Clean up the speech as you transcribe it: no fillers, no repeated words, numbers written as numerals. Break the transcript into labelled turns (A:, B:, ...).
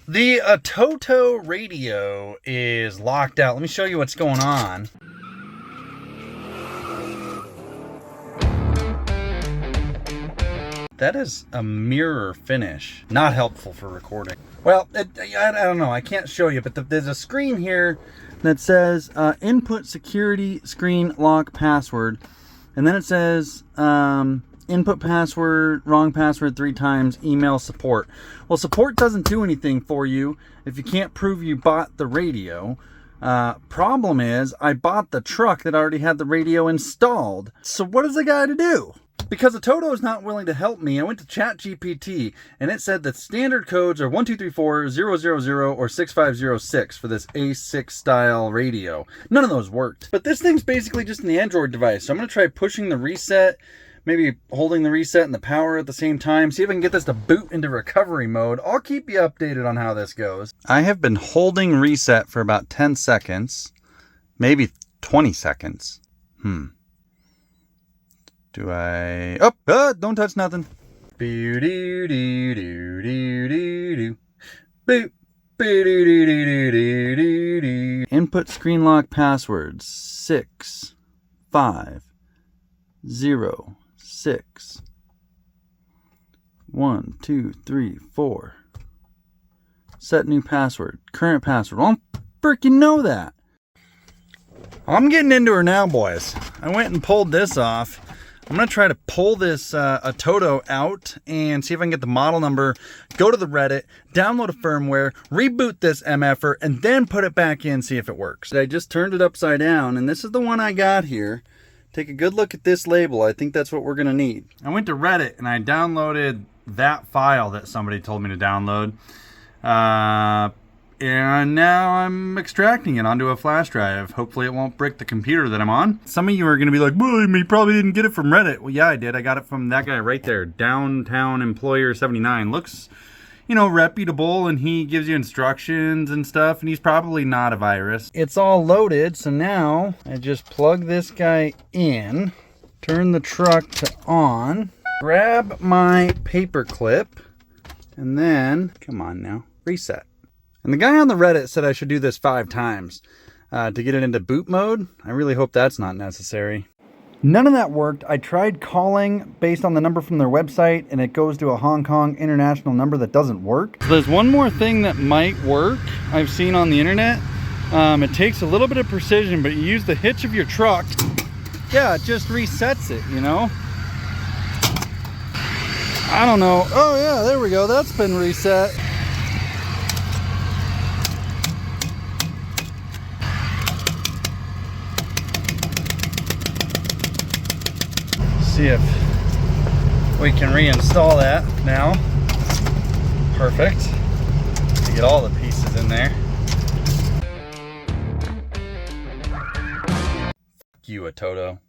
A: The Atoto radio is locked out. Let me show you what's going on. That is a mirror finish. Not helpful for recording. Well, I don't know. I can't show you, but there's a screen here that says input security screen lock password. And then it says input password, wrong password 3 times, email support. Well, support doesn't do anything for you if you can't prove you bought the radio. Problem is, I bought the truck that already had the radio installed. So what is the guy to do? Because Atoto is not willing to help me, I went to ChatGPT and it said that standard codes are 1234000 or 6506 for this A6 style radio. None of those worked. But this thing's basically just an Android device. So I'm going to try pushing the reset, maybe holding the reset and the power at the same time. See if I can get this to boot into recovery mode. I'll keep you updated on how this goes. I have been holding reset for about 10 seconds, maybe 20 seconds. Do I... Oh, don't touch nothing. Input screen lock password 6506 1 2 3 4. Set new password. Current password. Well, I don't freaking know that. I'm getting into her now, boys. I went and pulled this off. I'm going to try to pull this Atoto out and see if I can get the model number, go to the Reddit, download a firmware, reboot this MFer, and then put it back in, see if it works. I just turned it upside down, and this is the one I got here. Take a good look at this label. I think that's what we're going to need. I went to Reddit, and I downloaded that file that somebody told me to download. And now I'm extracting it onto a flash drive. Hopefully it won't break the computer that I'm on. Some of you are going to be like, well, you probably didn't get it from Reddit. Well, yeah, I did. I got it from that guy right there, Downtown Employer 79. Looks, you know, reputable, and he gives you instructions and stuff, and he's probably not a virus. It's all loaded, so now I just plug this guy in, turn the truck to on, grab my paper clip, and then, come on now, reset. And the guy on the Reddit said I should do this 5 times to get it into boot mode. I really hope that's not necessary. None of that worked. I tried calling based on the number from their website, and it goes to a Hong Kong international number that doesn't work. So there's one more thing that might work I've seen on the internet. It takes a little bit of precision, but you use the hitch of your truck. Yeah, it just resets it, you know? I don't know. Oh yeah, there we go. That's been reset. See if we can reinstall that now. Perfect. To get all the pieces in there. Fuck you, Atoto.